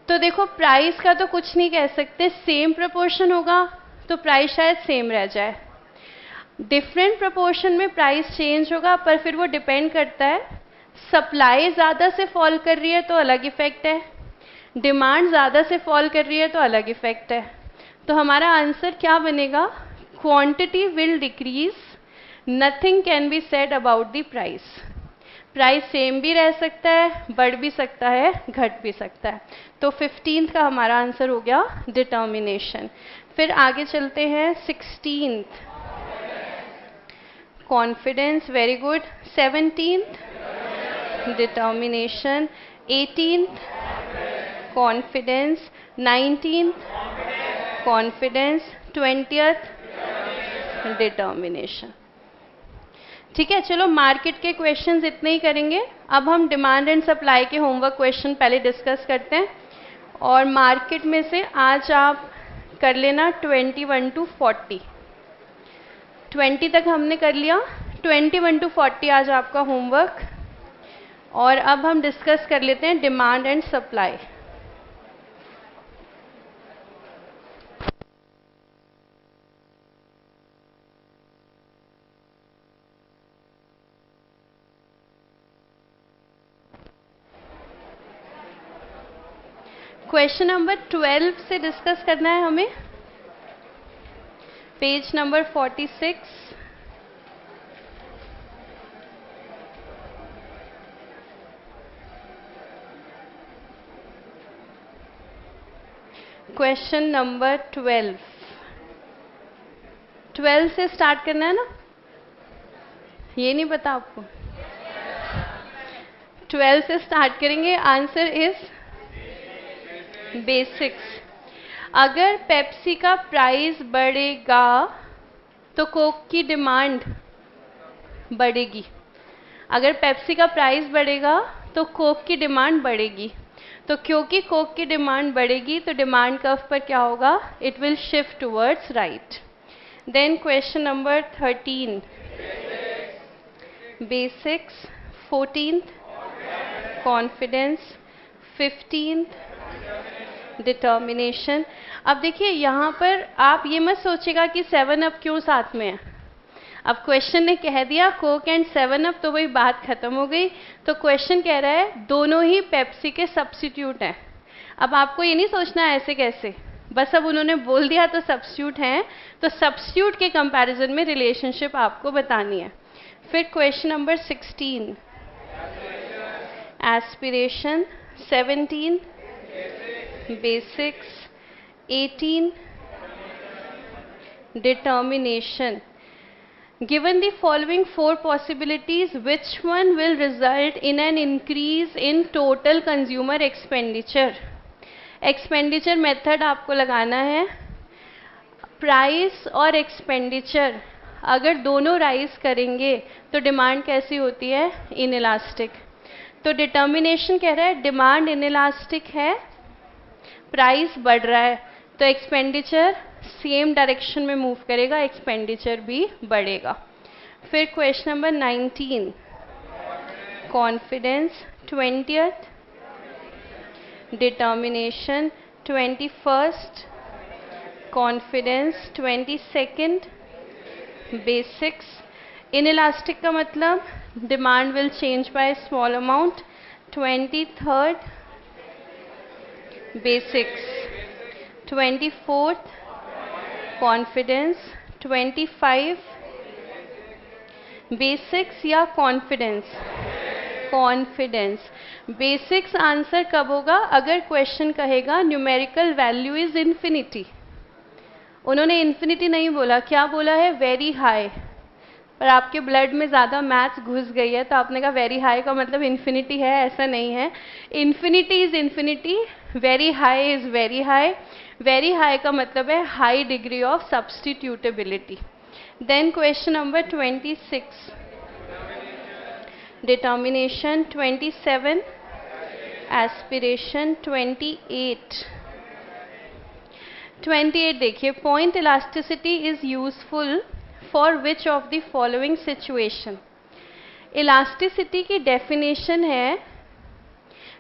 तो देखो प्राइस का तो कुछ नहीं कह सकते, सेम प्रोपोर्शन होगा तो प्राइस शायद सेम रह जाए, डिफरेंट प्रोपोर्शन में प्राइस चेंज होगा, पर फिर वो डिपेंड करता है, सप्लाई ज़्यादा से फॉल कर रही है तो अलग इफेक्ट है, डिमांड ज़्यादा से फॉल कर रही है तो अलग इफेक्ट है। तो हमारा आंसर क्या बनेगा? Quantity will decrease, nothing can be said about the price. Price same भी रह सकता है, बढ़ भी सकता है, घट भी सकता है। तो 15th का हमारा आंसर हो गया डिटर्मिनेशन। फिर आगे चलते हैं 16th, confidence, very good. 17th determination, 18th confidence, 19th confidence, 20th determination. ठीक है, चलो मार्केट के क्वेश्चंस इतने ही करेंगे। अब हम डिमांड एंड सप्लाई के होमवर्क क्वेश्चन पहले डिस्कस करते हैं। और मार्केट में से आज आप कर लेना 21 to 40। 20 तक हमने कर लिया, 21 to 40 आज आपका होमवर्क। और अब हम डिस्कस कर लेते हैं demand and supply. Question number 12 से डिस्कस करना है हमें, पेज नंबर 46। क्वेश्चन नंबर 12 से स्टार्ट करना है ना, ये नहीं पता आपको? 12 से स्टार्ट करेंगे। Answer is basics. अगर पेप्सी का प्राइस बढ़ेगा तो कोक की डिमांड बढ़ेगी। अगर पेप्सी का प्राइस बढ़ेगा तो कोक की डिमांड बढ़ेगी। तो क्योंकि कोक की डिमांड बढ़ेगी तो डिमांड कर्व पर क्या होगा? It will shift towards right. Then question number 13, basics. 14th confidence. 15th determination. अब देखिए यहाँ पर आप ये मत सोचेगा कि 7 अप क्यों साथ में है। अब क्वेश्चन ने कह दिया कोक एंड 7 अप, तो वही बात खत्म हो गई। तो क्वेश्चन कह रहा है दोनों ही पेप्सी के सब्स्टिट्यूट हैं। अब आपको ये नहीं सोचना है ऐसे कैसे, बस अब उन्होंने बोल दिया तो सब्स्टिट्यूट हैं, तो सब्स्टिट्यूट के कंपैरिजन में रिलेशनशिप आपको बतानी है। फिर question number 16, aspiration. 17 basics. 18 determination. Given the following 4 possibilities, which one will result in an increase in total consumer expenditure? Expenditure method आपको लगाना है। प्राइस और एक्सपेंडिचर अगर दोनों राइज करेंगे तो डिमांड कैसी होती है? इनइलास्टिक। तो डिटर्मिनेशन कह रहा है डिमांड इनइलास्टिक है, प्राइस बढ़ रहा है, तो एक्सपेंडिचर सेम डायरेक्शन में मूव करेगा, एक्सपेंडिचर भी बढ़ेगा। फिर question number 19, confidence. 20th determination. 21st confidence. 22nd basics. Inelastic का मतलब demand will change by small amount. 23rd basics. 24th confidence. 25 basics या कॉन्फिडेंस? कॉन्फिडेंस। बेसिक्स आंसर कब होगा? अगर क्वेश्चन कहेगा न्यूमेरिकल वैल्यू इज इन्फिनिटी। उन्होंने इन्फिनिटी नहीं बोला, क्या बोला है? Very high. पर आपके ब्लड में ज़्यादा मैथ्स घुस गई है तो आपने कहा वेरी हाई का मतलब इन्फिनिटी है, ऐसा नहीं है। Infinity is infinity, very high is very high. Very high का मतलब है high degree of substitutability. Then question number 26, determination. 27 aspiration. 28 देखिए, point elasticity is useful for which of the following situation? Elasticity की definition है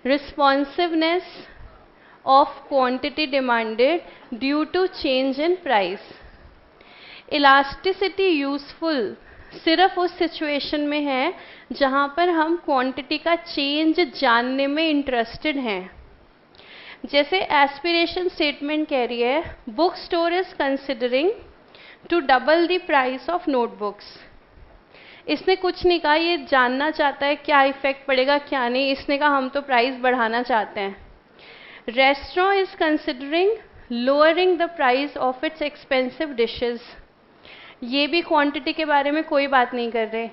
responsiveness of quantity demanded due to change in price. Elasticity useful सिर्फ उस situation में है जहां पर हम क्वांटिटी का चेंज जानने में इंटरेस्टेड हैं। जैसे एस्पिरेशन स्टेटमेंट कह रही है book store is considering to double the price of notebooks. इसने कुछ नहीं कहा, ये जानना चाहता है क्या इफेक्ट पड़ेगा क्या नहीं। इसने कहा हम तो प्राइस बढ़ाना चाहते हैं। Restaurant is considering lowering the price of its expensive dishes. ये भी क्वांटिटी के बारे में कोई बात नहीं कर रहे।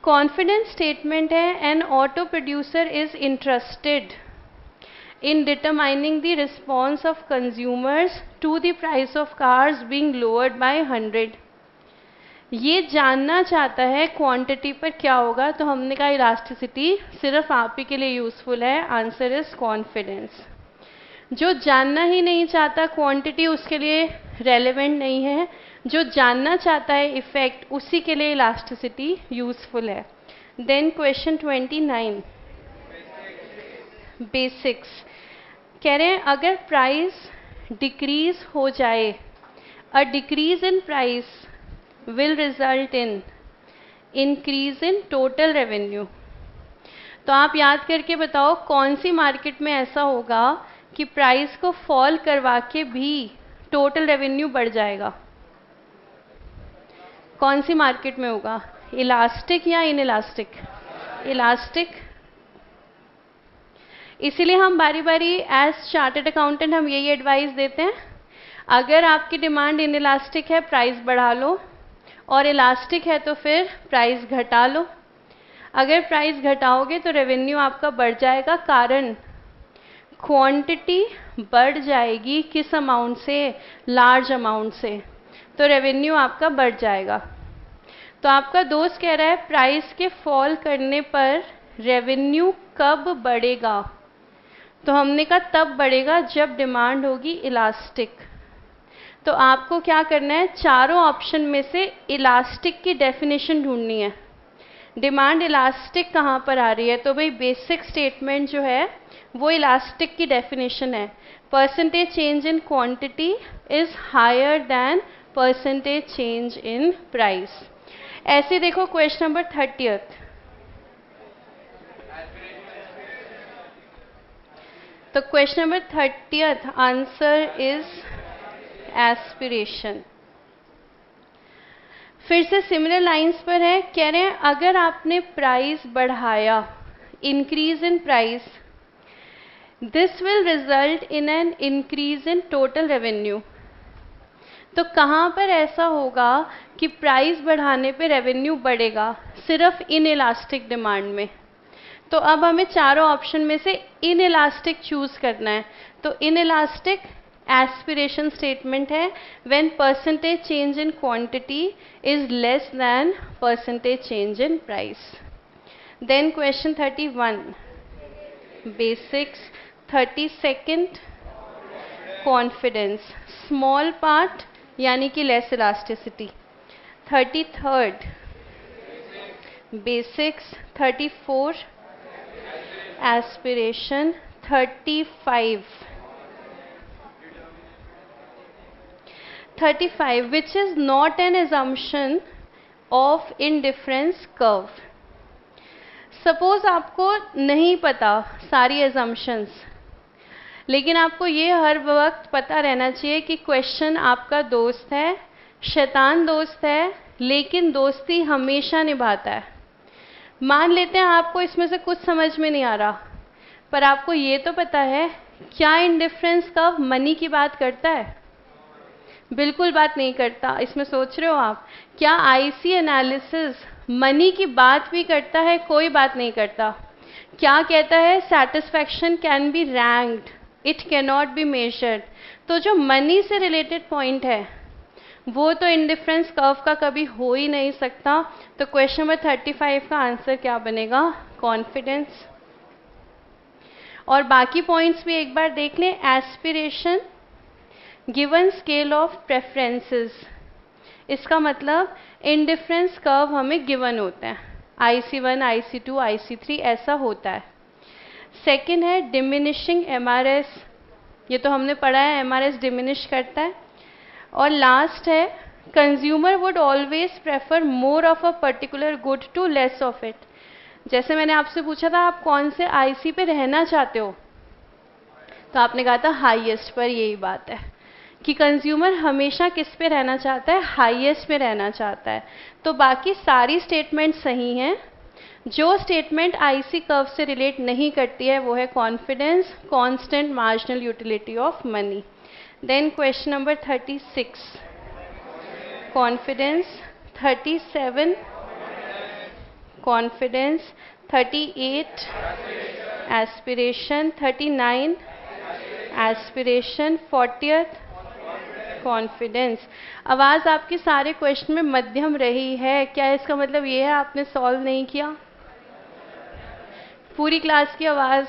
कॉन्फिडेंस स्टेटमेंट है N auto producer is interested in determining the response of consumers to the price of cars being lowered by 100. ये जानना चाहता है क्वांटिटी पर क्या होगा, तो हमने कहा इलास्टिसिटी सिर्फ आप ही के लिए यूजफुल है, आंसर इज कॉन्फिडेंस। जो जानना ही नहीं चाहता क्वांटिटी, उसके लिए रेलेवेंट नहीं है। जो जानना चाहता है इफेक्ट, उसी के लिए इलास्टिसिटी यूजफुल है। Then question 29, basics. कह रहे हैं अगर प्राइस डिक्रीज हो जाए, a decrease in price will result in increase in total revenue। तो आप याद करके बताओ कौन सी मार्केट में ऐसा होगा कि प्राइस को फॉल करवा के भी टोटल रेवेन्यू बढ़ जाएगा? कौन सी मार्केट में होगा? इलास्टिक या इनइलास्टिक? इलास्टिक। इसीलिए हम बारी बारी एज चार्टर्ड अकाउंटेंट हम यही एडवाइस देते हैं, अगर आपकी डिमांड इनइलास्टिक है प्राइस बढ़ा लो, और इलास्टिक है तो फिर प्राइस घटा लो। अगर प्राइस घटाओगे तो रेवेन्यू आपका बढ़ जाएगा, कारण क्वांटिटी बढ़ जाएगी। किस अमाउंट से? लार्ज अमाउंट से, तो रेवेन्यू आपका बढ़ जाएगा। तो आपका दोस्त कह रहा है प्राइस के फॉल करने पर रेवेन्यू कब बढ़ेगा? तो हमने कहा तब बढ़ेगा जब डिमांड होगी इलास्टिक। तो आपको क्या करना है, चारों ऑप्शन में से इलास्टिक की डेफिनेशन ढूंढनी है। डिमांड इलास्टिक कहाँ पर आ रही है? तो भाई बेसिक स्टेटमेंट जो है वो इलास्टिक की डेफिनेशन है, percentage change in quantity is higher than percentage change in price. ऐसे देखो क्वेश्चन नंबर 30th। तो question number 30th answer is aspiration. फिर से सिमिलर लाइंस पर है, कह रहे हैं अगर आपने प्राइस बढ़ाया, increase in price, this will result in an increase in total revenue. तो कहाँ पर ऐसा होगा कि प्राइस बढ़ाने पे रेवेन्यू बढ़ेगा? सिर्फ इनइलास्टिक डिमांड में। तो अब हमें चारों ऑप्शन में से इनइलास्टिक चूज करना है। तो इनइलास्टिक एस्पिरेशन स्टेटमेंट है, when percentage change in quantity is less than percentage change in price. Then question 31, basics. 32nd, confidence, small part यानी कि less elasticity. 33rd, basics. 34, aspiration. 35 which is not an assumption of indifference curve। Suppose आपको नहीं पता सारी assumptions, लेकिन आपको ये हर वक्त पता रहना चाहिए कि क्वेश्चन आपका दोस्त है, शैतान दोस्त है, लेकिन दोस्ती हमेशा निभाता है। मान लेते हैं आपको इसमें से कुछ समझ में नहीं आ रहा, पर आपको ये तो पता है क्या इंडिफरेंस कर्व मनी की बात करता है? बिल्कुल बात नहीं करता। इसमें सोच रहे हो आप, क्या आईसी एनालिसिस मनी की बात भी करता है? कोई बात नहीं करता। क्या कहता है? Satisfaction can be ranked, it can not be measured. तो जो मनी से रिलेटेड पॉइंट है वो तो इंडिफरेंस कर्व का कभी हो ही नहीं सकता। तो क्वेश्चन नंबर 35 का आंसर क्या बनेगा? कॉन्फिडेंस। और बाकी पॉइंट्स भी एक बार देख लें। Aspiration, given scale of preferences, इसका मतलब इंडिफरेंस कर्व हमें गिवन होता है, IC1, IC2, IC3 ऐसा होता है। सेकंड है डिमिनिशिंग MRS, ये तो हमने पढ़ा है MRS डिमिनिश करता है। और लास्ट है consumer would always prefer more of a particular good to less of it. जैसे मैंने आपसे पूछा था आप कौन से IC पे रहना चाहते हो, तो आपने कहा था हाईएस्ट पर। यही बात है कि कंज्यूमर हमेशा किस पे रहना चाहता है? हाईएस्ट पे रहना चाहता है। तो बाकी सारी स्टेटमेंट सही हैं। जो स्टेटमेंट आईसी कर्व से रिलेट नहीं करती है वो है confidence, constant marginal utility of money. Then question number 36, confidence. 37, confidence. 38, aspiration. 39, aspiration. 40th, confidence. आवाज़ आपकी सारे क्वेश्चन में मध्यम रही है, क्या इसका मतलब ये है आपने सॉल्व नहीं किया? पूरी क्लास की आवाज़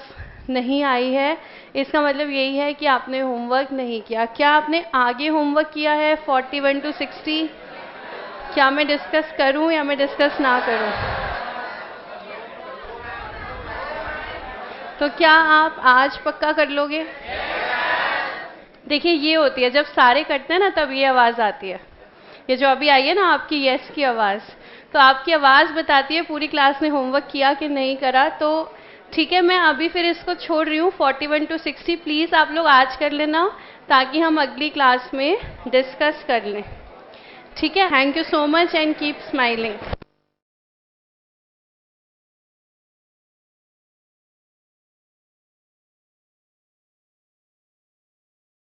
नहीं आई है, इसका मतलब यही है कि आपने होमवर्क नहीं किया। क्या आपने आगे होमवर्क किया है 41 to 60? क्या मैं डिस्कस करूं या मैं डिस्कस ना करूं? तो क्या आप आज पक्का कर लोगे? देखिए ये होती है, जब सारे करते हैं ना तब ये आवाज़ आती है। ये जो अभी आई है ना आपकी यस की आवाज़, तो आपकी आवाज़ बताती है पूरी क्लास ने होमवर्क किया कि नहीं करा। तो ठीक है, मैं अभी फिर इसको छोड़ रही हूँ 41 to 60। प्लीज़ आप लोग आज कर लेना ताकि हम अगली क्लास में डिस्कस कर लें। ठीक है, thank you so much and keep smiling.